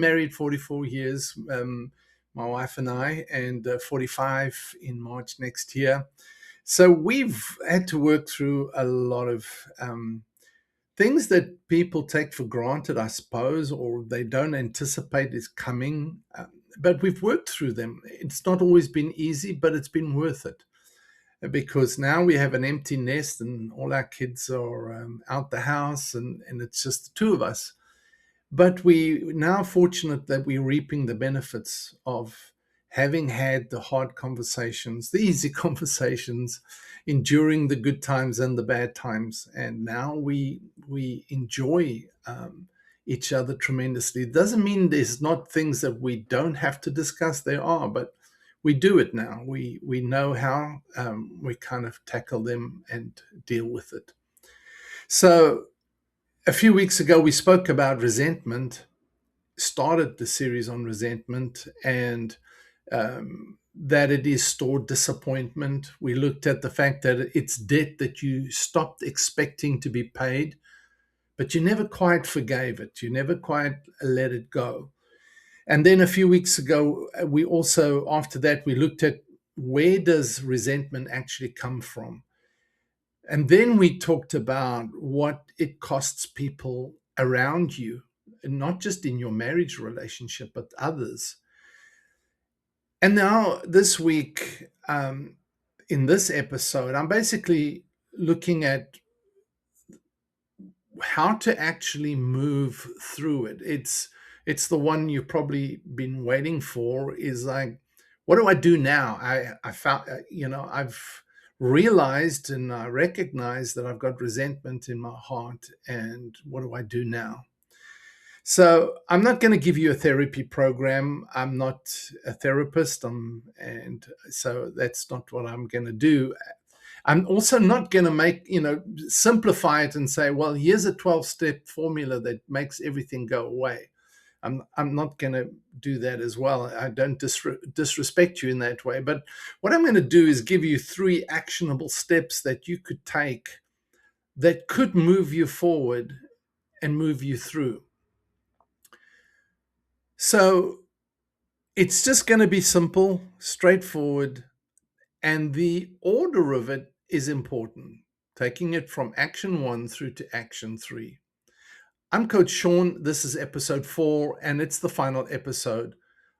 Married 44 years, my wife and I, and 45 in March next year. So we've had to work through a lot of things that people take for granted, I suppose, or they don't anticipate is coming. But we've worked through them. It's not always been easy, but it's been worth it because now we have an empty nest and all our kids are out the house and it's just the two of us. But we now fortunate that we're reaping the benefits of having had the hard conversations, the easy conversations, enduring the good times and the bad times, and now we enjoy each other tremendously. It doesn't mean there's not things that we don't have to discuss. There are, but we do it now. We know how we kind of tackle them and deal with it. So a few weeks ago, we spoke about resentment, started the series on resentment, and that it is stored disappointment. We looked at the fact that it's debt that you stopped expecting to be paid, but you never quite forgave it. You never quite let it go. And then a few weeks ago, we also, after that, we looked at where does resentment actually come from? And then we talked about what it costs people around you, and not just in your marriage relationship, but others. And now this week, in this episode, I'm basically looking at how to actually move through it. It's the one you've probably been waiting for. Is like, what do I do now? I found I've realized and I recognize that I've got resentment in my heart, and what do I do now? So I'm not going to give you a therapy program. I'm not a therapist, and so that's not what I'm going to do. I'm also not going to simplify it and say, well, here's a 12-step formula that makes everything go away. I'm not going to do that as well. I don't disrespect you in that way. But what I'm going to do is give you 3 actionable steps that you could take that could move you forward and move you through. So it's just going to be simple, straightforward, and the order of it is important, taking it from action 1 through to action 3. I'm Coach Shaun. This is episode 4, and it's the final episode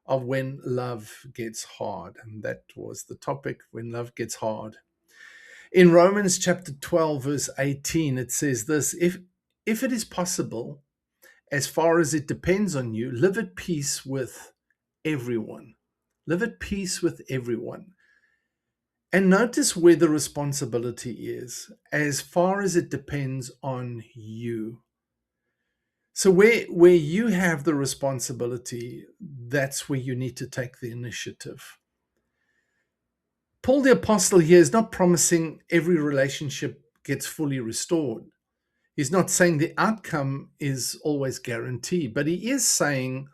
of When Love Gets Hard. And that was the topic, When Love Gets Hard. In Romans chapter 12, verse 18, it says this: if it is possible, as far as it depends on you, live at peace with everyone. Live at peace with everyone. And notice where the responsibility is, as far as it depends on you. So where you have the responsibility, that's where you need to take the initiative. Paul the Apostle here is not promising every relationship gets fully restored. He's not saying the outcome is always guaranteed, but he is saying,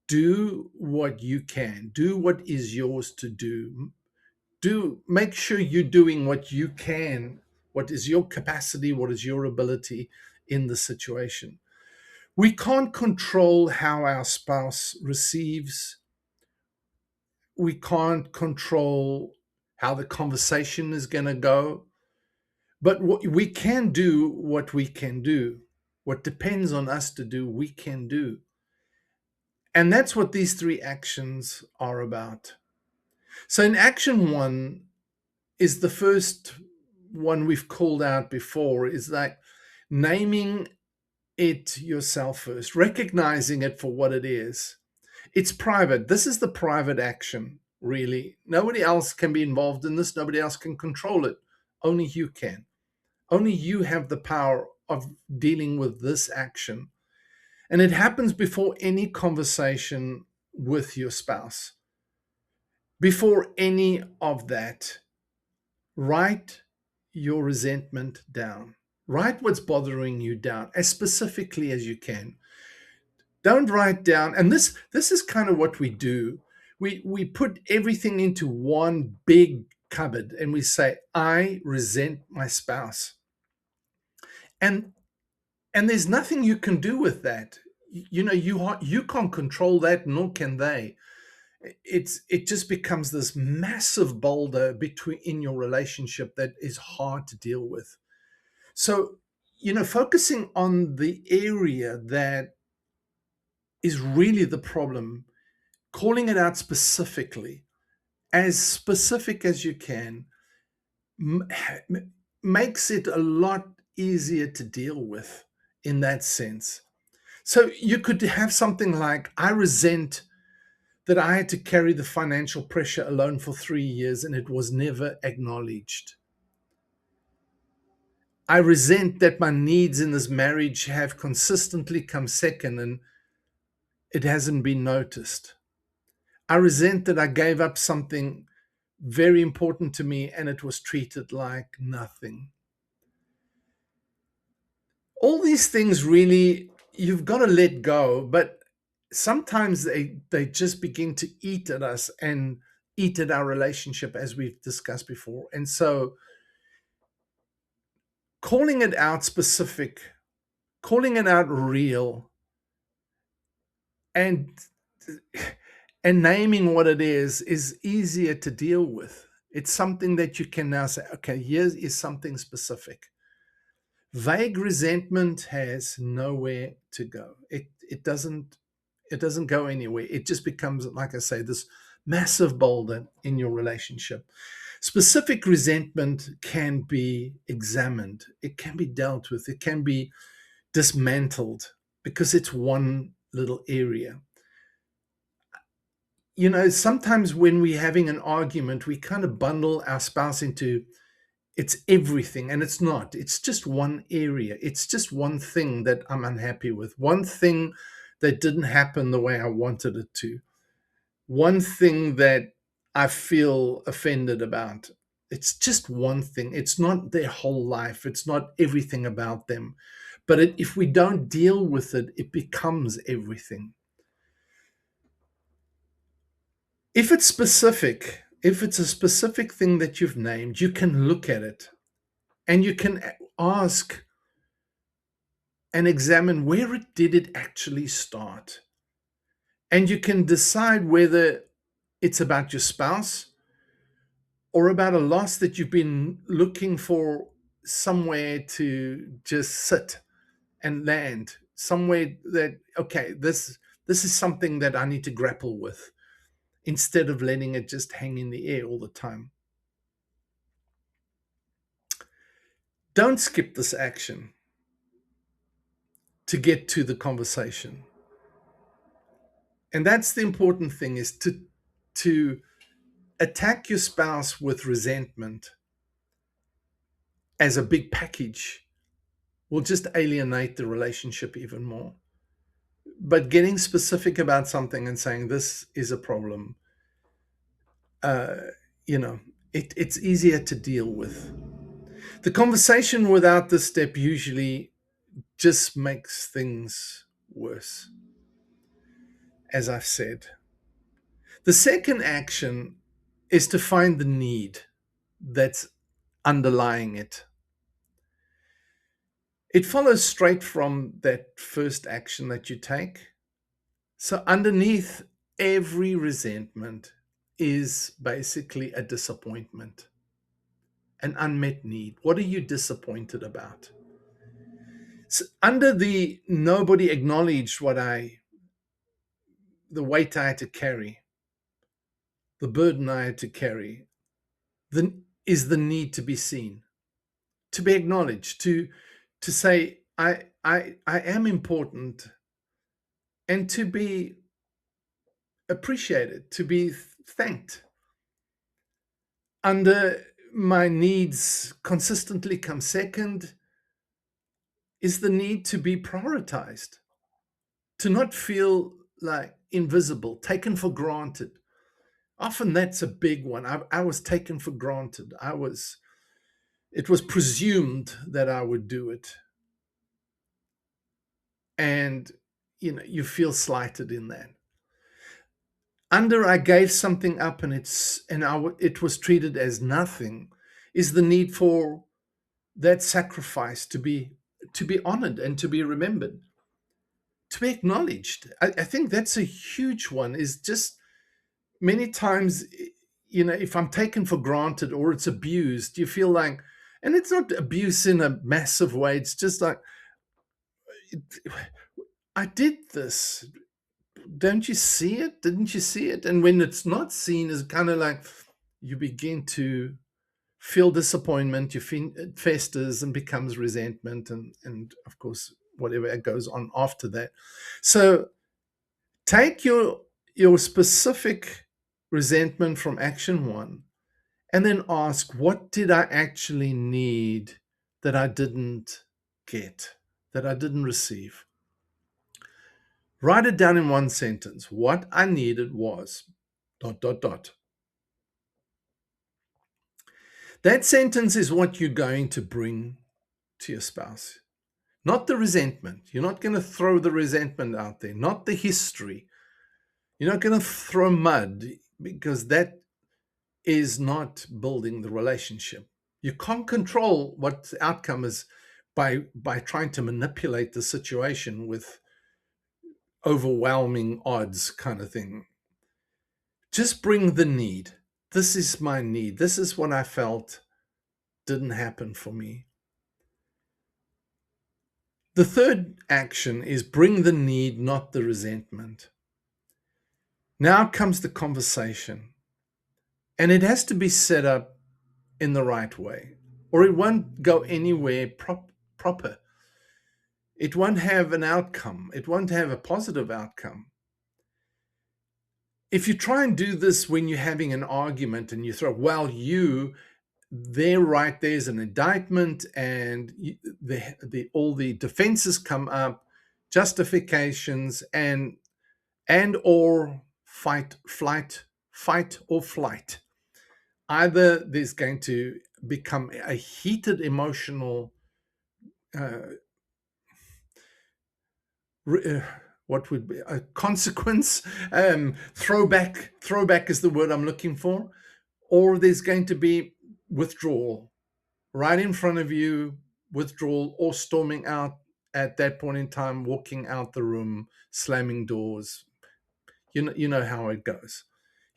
do what you can, do what is yours to do. Make sure you're doing what you can, what is your capacity, what is your ability in the situation. We can't control how our spouse receives. We can't control how the conversation is going to go. But we can do what we can do. What depends on us to do, we can do. And that's what these 3 actions are about. So in action 1 is the first one we've called out before, is like naming it yourself first, recognizing it for what it is. It's private. This is the private action, really. Nobody else can be involved in this. Nobody else can control it. Only you can. Only you have the power of dealing with this action. And it happens before any conversation with your spouse. Before any of that, write your resentment down. Write what's bothering you down as specifically as you can. Don't write down, and this is kind of what we do. We put everything into one big cupboard and we say, I resent my spouse. And there's nothing you can do with that. You can't control that, nor can they. It just becomes this massive boulder between in your relationship that is hard to deal with. So, focusing on the area that is really the problem, calling it out specifically, as specific as you can, m- makes it a lot easier to deal with in that sense. So you could have something like, I resent that I had to carry the financial pressure alone for 3 years and it was never acknowledged. I resent that my needs in this marriage have consistently come second and it hasn't been noticed. I resent that I gave up something very important to me and it was treated like nothing. All these things really, you've got to let go, but sometimes they just begin to eat at us and eat at our relationship, as we've discussed before. And so calling it out specific, calling it out real, and and naming what it is easier to deal with. It's something that you can now say, okay, here is something specific. Vague resentment has nowhere to go. It doesn't go anywhere. It just becomes, like I say, this massive boulder in your relationship. Specific resentment can be examined, it can be dealt with, it can be dismantled because it's one little area. Sometimes when we're having an argument, we kind of bundle our spouse into it's everything, and it's not. It's just one area. It's just one thing that I'm unhappy with, one thing that didn't happen the way I wanted it to, one thing that I feel offended about. It's just one thing. It's not their whole life. It's not everything about them. But if we don't deal with it, it becomes everything. If it's specific, if it's a specific thing that you've named, you can look at it and you can ask and examine where did it actually start. And you can decide whether it's about your spouse or about a loss that you've been looking for somewhere to just sit and land, somewhere that, okay, this is something that I need to grapple with instead of letting it just hang in the air all the time. Don't skip this action to get to the conversation. And that's the important thing, is to attack your spouse with resentment as a big package will just alienate the relationship even more. But getting specific about something and saying this is a problem, uh, you know, it's easier to deal with. The conversation without this step usually just makes things worse, as I've said. The second action is to find the need that's underlying it. It follows straight from that first action that you take. So, underneath every resentment is basically a disappointment, an unmet need. What are you disappointed about? So under the nobody acknowledged the weight I had to carry, the burden I had to carry, is the need to be seen, to be acknowledged, to say I am important, and to be appreciated, to be thanked. Under my needs consistently come second is the need to be prioritized, to not feel like invisible, taken for granted. Often that's a big one. I was taken for granted. It was presumed that I would do it. And, you feel slighted in that. Under I gave something up and it was treated as nothing is the need for that sacrifice to be honored and to be remembered. to be acknowledged. I think that's a huge one, is just many times, if I'm taken for granted or it's abused, you feel like, and it's not abuse in a massive way, it's just like, I did this. Don't you see it? Didn't you see it? And when it's not seen, it's kind of like you begin to feel disappointment, you feel it festers and becomes resentment, and of course whatever goes on after that. So take your specific resentment from action one, and then ask, what did I actually need that I didn't get, that I didn't receive? Write it down in one sentence. What I needed was dot dot dot. That sentence is what you're going to bring to your spouse. Not the resentment. You're not going to throw the resentment out there, not the history. You're not going to throw mud, because that is not building the relationship. You can't control what the outcome is by trying to manipulate the situation with overwhelming odds, kind of thing. Just bring the need. This is my need. This is what I felt didn't happen for me. The third action is bring the need, not the resentment. Now comes the conversation, and it has to be set up in the right way, or it won't go anywhere proper. It won't have an outcome. It won't have a positive outcome. If you try and do this when you're having an argument and you throw, well, there, right, there's an indictment, and all the defenses come up, justifications, and or fight or flight. Either there's going to become a heated emotional what would be a consequence, throwback is the word I'm looking for, or there's going to be withdrawal right in front of you, withdrawal, or storming out at that point in time, walking out the room, slamming doors. You know how it goes.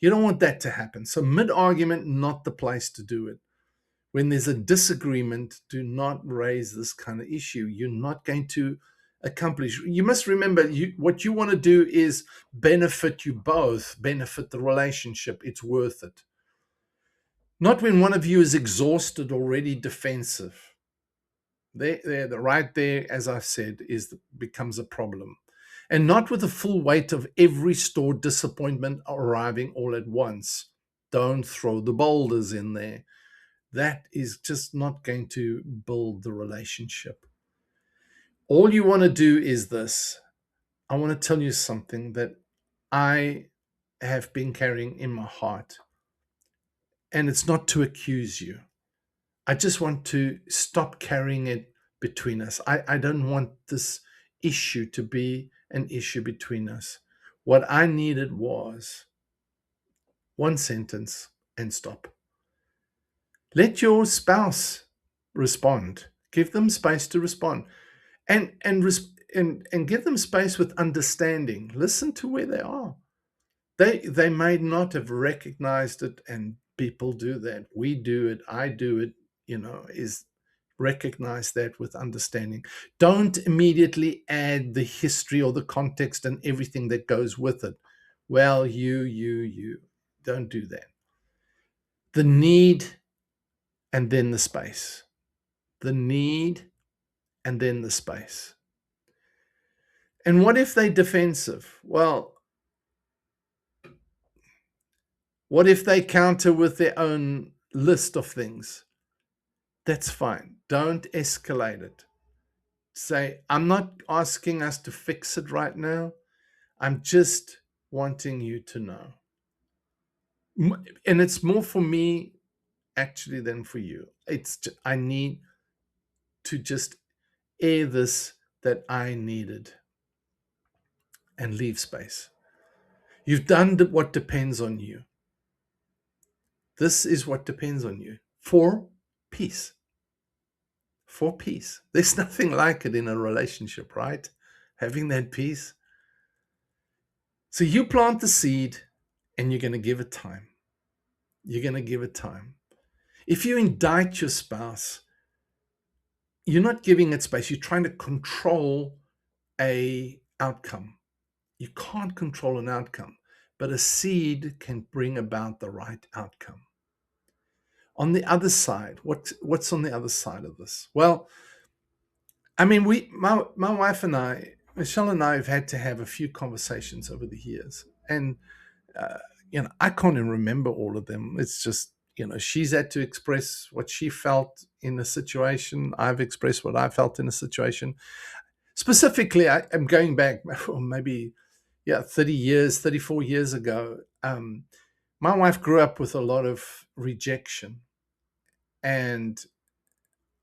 You don't want that to happen. So mid-argument, not the place to do it. When there's a disagreement, do not raise this kind of issue. You're not going to accomplish. You must remember, what you want to do is benefit you both, benefit the relationship. It's worth it. Not when one of you is exhausted, already defensive. Right there, as I've said, becomes a problem. And not with the full weight of every stored disappointment arriving all at once. Don't throw the boulders in there. That is just not going to build the relationship. All you want to do is this. I want to tell you something that I have been carrying in my heart. And it's not to accuse you. I just want to stop carrying it between us. I don't want this issue to be an issue between us. What I needed was one sentence and stop. Let your spouse respond. Give them space to respond, and give them space with understanding. Listen to where they are. They may not have recognized it, and people do that. We do it. I do it. Is recognize that with understanding. Don't immediately add the history or the context and everything that goes with it. Well, you. Don't do that. The need, and then the space. The need, and then the space. And what if they're defensive? Well, what if they counter with their own list of things? That's fine. Don't escalate it. Say, I'm not asking us to fix it right now. I'm just wanting you to know. And it's more for me, actually, than for you. I need to just air this, that I needed, and leave space. You've done what depends on you. This is what depends on you for peace. For peace. There's nothing like it in a relationship, right? having that peace. So you plant the seed and you're going to give it time. You're going to give it time. If you indict your spouse, you're not giving it space. You're trying to control a outcome. You can't control an outcome, but a seed can bring about the right outcome. On the other side, what's on the other side of this? Well, I mean, my wife and I, Michelle and I, have had to have a few conversations over the years, and uh, I can't even remember all of them. It's just, she's had to express what she felt in a situation. I've expressed what I felt in a situation. Specifically, I am going back, well, maybe, 30 years, 34 years ago. My wife grew up with a lot of rejection, and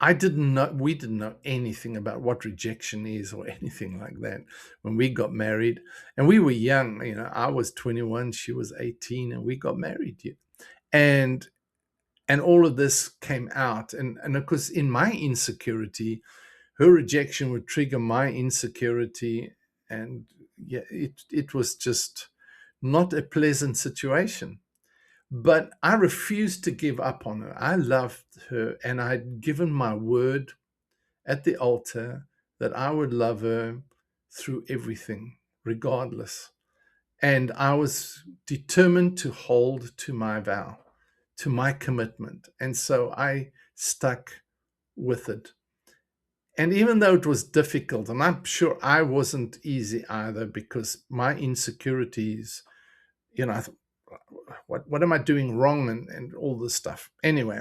we didn't know anything about what rejection is or anything like that when we got married. And we were young, I was 21, she was 18, and we got married. And and all of this came out. And of course, in my insecurity, her rejection would trigger my insecurity. And yeah, it was just not a pleasant situation. But I refused to give up on her. I loved her, and I'd given my word at the altar that I would love her through everything, regardless. And I was determined to hold to my vow, to my commitment. And so I stuck with it. And even though it was difficult, and I'm sure I wasn't easy either, because my insecurities, I thought, what am I doing wrong, and all this stuff. Anyway,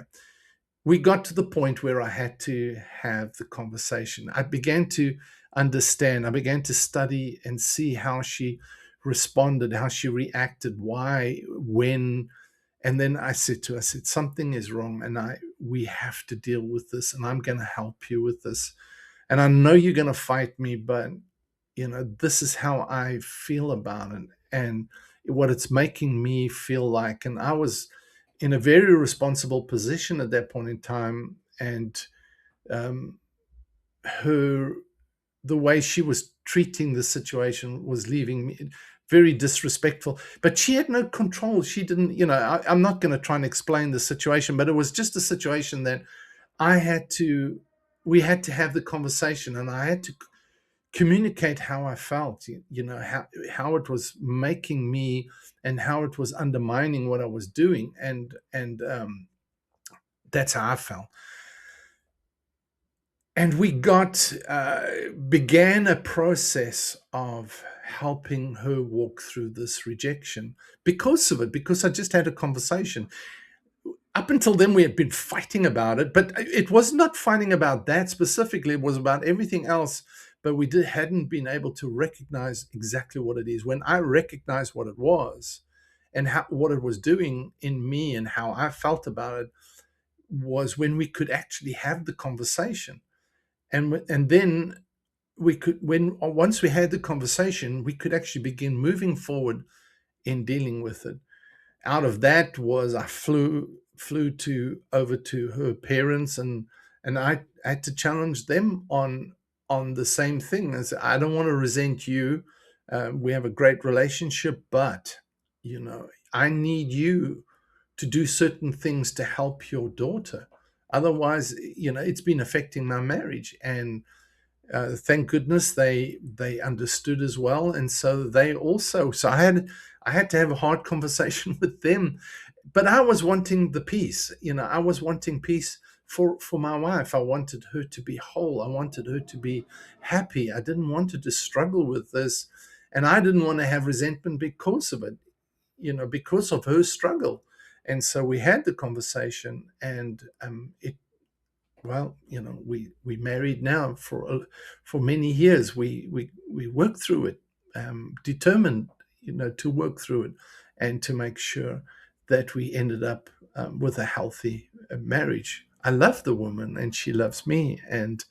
we got to the point where I had to have the conversation. I began to understand. I began to study and see how she responded, how she reacted, why, when. And then I said to her, something is wrong, and we have to deal with this, and I'm going to help you with this. And I know you're going to fight me, but this is how I feel about it, and what it's making me feel like. And I was in a very responsible position at that point in time, and um, her the way she was treating the situation was leaving me very disrespectful. But she had no control. She didn't, I'm not going to try and explain the situation, but it was just a situation that I had to, we had to have the conversation, and I had to communicate how I felt, how it was making me, and how it was undermining what I was doing. And that's how I felt. And we began a process of helping her walk through this rejection because of it, because I just had a conversation. Up until then, we had been fighting about it, but it was not fighting about that specifically. It was about everything else, but we hadn't been able to recognize exactly what it is. When I recognized what it was, and what it was doing in me, and how I felt about it, was when we could actually have the conversation. And then we could, once we had the conversation, we could actually begin moving forward in dealing with it. Out of that was, I flew over to her parents, and I had to challenge them on the same thing. As, I don't want to resent you. We have a great relationship, but I need you to do certain things to help your daughter. Otherwise, it's been affecting my marriage. And thank goodness they understood as well. And so they also, so I had to have a hard conversation with them. But I was wanting the peace. I was wanting peace for my wife. I wanted her to be whole. I wanted her to be happy. I didn't want her to struggle with this, and I didn't want to have resentment because of it, because of her struggle. And so we had the conversation, and it well, we married now for many years. We worked through it, determined, to work through it, and to make sure that we ended up with a healthy marriage. I love the woman, and she loves me, and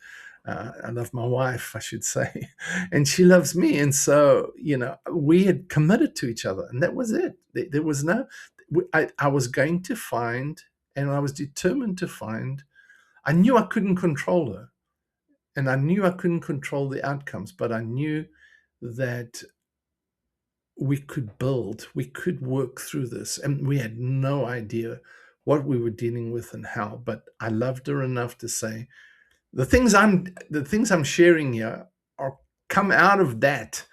I love my wife, I should say, and she loves me. And so, we had committed to each other, and that was it. There was no, I was going to find, and I was determined to find. I knew I couldn't control her, and I knew I couldn't control the outcomes, but I knew that we could build, we could work through this. And we had no idea what we were dealing with and how. But I loved her enough to say, the things I'm sharing here are come out of that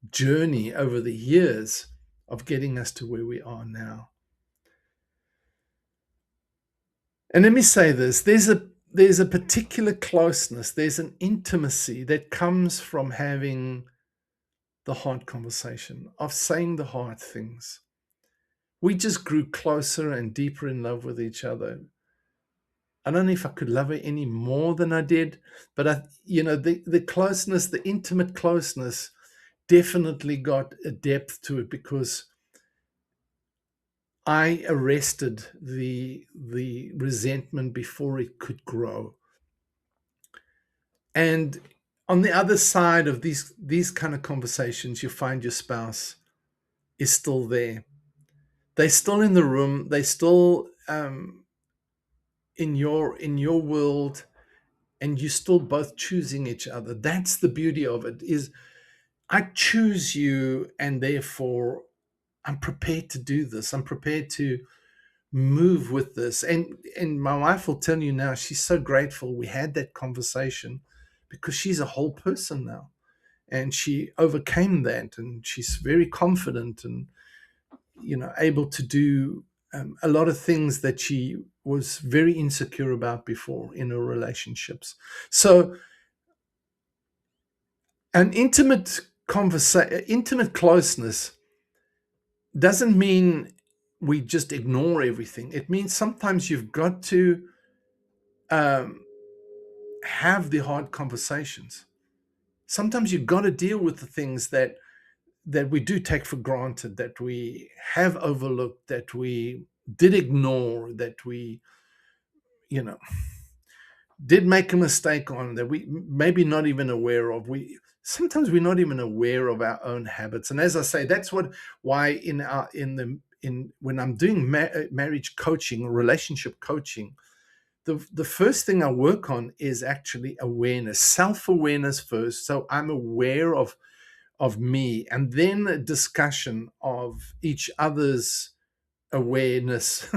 journey over the years of getting us to where we are now. And let me say this, there's a particular closeness, there's an intimacy that comes from having the hard conversation, of saying the hard things. We just grew closer and deeper in love with each other. I don't know if I could love her any more than I did, but the closeness, the intimate closeness, definitely got a depth to it because I arrested the resentment before it could grow. And on the other side of these kind of conversations, you find your spouse is still there. They're still in the room. They're still in your world, and you're still both choosing each other. That's the beauty of it. Is I choose you, and therefore I'm prepared to do this. I'm prepared to move with this. And my wife will tell you now, she's so grateful we had that conversation because she's a whole person now. And she overcame that, and she's very confident and able to do a lot of things that she was very insecure about before in her relationships. So an intimate closeness doesn't mean we just ignore everything. It means sometimes you've got to um, have the hard conversations. Sometimes you've got to deal with the things that we do take for granted, that we have overlooked, that we did ignore, that we, you know, did make a mistake on, that we maybe not even aware of. We sometimes we're not even aware of our own habits. And as I say, that's why in when I'm doing marriage coaching, relationship coaching, the first thing I work on is actually awareness, self-awareness first. So I'm aware of me, and then a discussion of each other's awareness,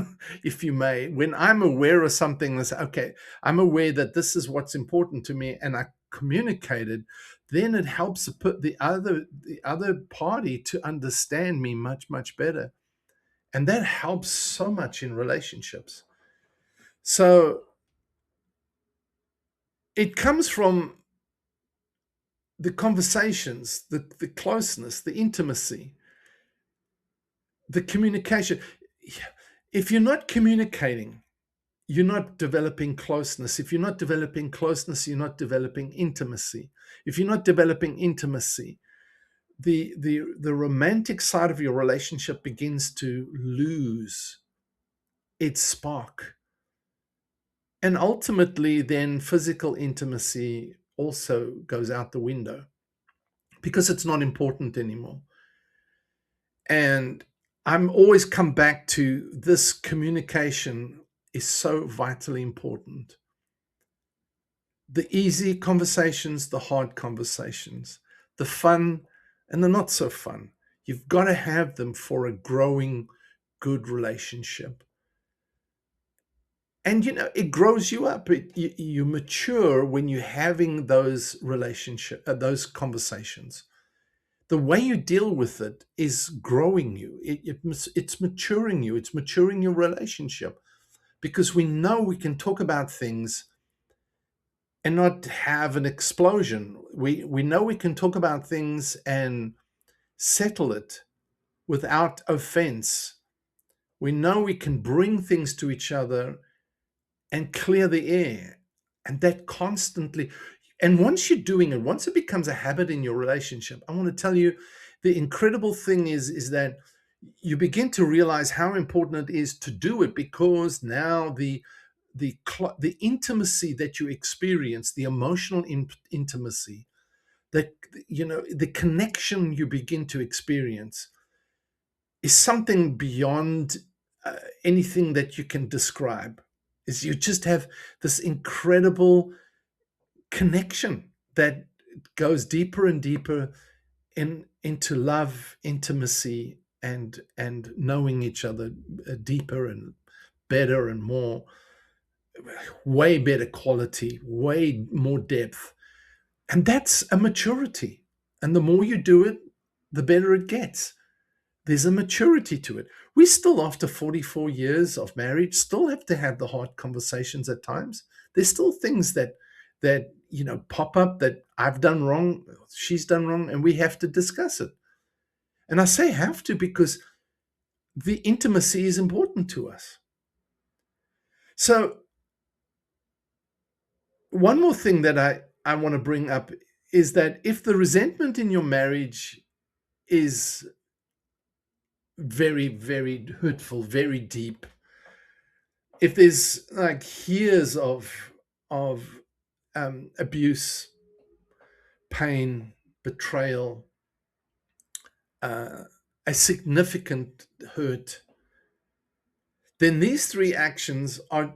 if you may. When I'm aware of something, I say, okay, I'm aware that this is what's important to me, and I communicate it, then it helps to put the other party to understand me much, much better. And that helps so much in relationships. So it comes from the conversations, the closeness, the intimacy, the communication. If you're not communicating, you're not developing closeness. If you're not developing closeness, you're not developing intimacy. If you're not developing intimacy, the romantic side of your relationship begins to lose its spark. And ultimately, then physical intimacy also goes out the window because it's not important anymore. And I'm always come back to this: communication is so vitally important. The easy conversations, the hard conversations, the fun and the not so fun. You've got to have them for a growing, good relationship. And it grows you up. You mature when you're having those those conversations. The way you deal with it is growing you. It's maturing you. It's maturing your relationship, because we know we can talk about things and not have an explosion. We know we can talk about things and settle it without offense. We know we can bring things to each other and clear the air. And that constantly, and once you're doing it, once it becomes a habit in your relationship, I want to tell you, the incredible thing is that you begin to realize how important it is to do it, because now the intimacy that you experience, the emotional intimacy, that the connection you begin to experience is something beyond anything that you can describe. Is you just have this incredible connection that goes deeper and deeper, into love, intimacy, and knowing each other deeper and better and more, way better quality, way more depth. And that's a maturity. And the more you do it, the better it gets. There's a maturity to it. We still, after 44 years of marriage, still have to have the hard conversations at times. There's still things that pop up that I've done wrong, she's done wrong, and we have to discuss it. And I say have to because the intimacy is important to us. So one more thing that I want to bring up is that if the resentment in your marriage is very, very hurtful, very deep, if there's like years of abuse, pain, betrayal, a significant hurt, then these three actions are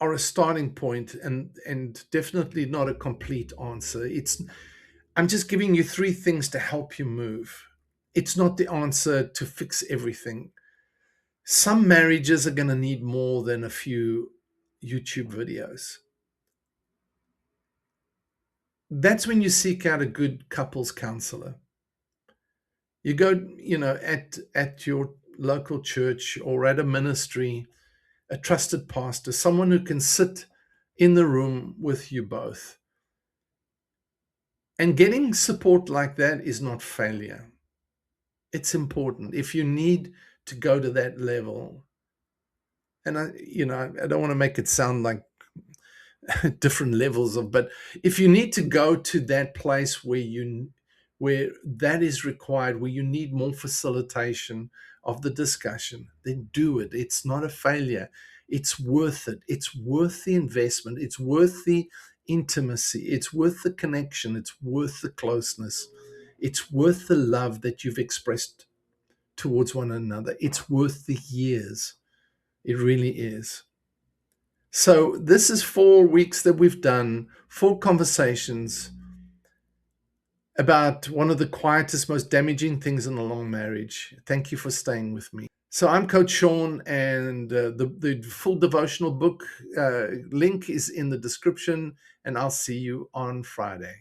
a starting point and definitely not a complete answer. I'm just giving you three things to help you move. It's not the answer to fix everything. Some marriages are going to need more than a few YouTube videos. That's when you seek out a good couples counselor. You go, at your local church or at a ministry, a trusted pastor, someone who can sit in the room with you both. And getting support like that is not failure. It's important. If you need to go to that level, and I don't want to make it sound like different levels but if you need to go to that place where that is required, where you need more facilitation of the discussion, then do it. It's not a failure. It's worth it. It's worth the investment. It's worth the intimacy. It's worth the connection. It's worth the closeness. It's worth the love that you've expressed towards one another. It's worth the years. It really is. So this is 4 weeks that we've done, 4 conversations about one of the quietest, most damaging things in a long marriage. Thank you for staying with me. So I'm Coach Shaun, and the full devotional book link is in the description, and I'll see you on Friday.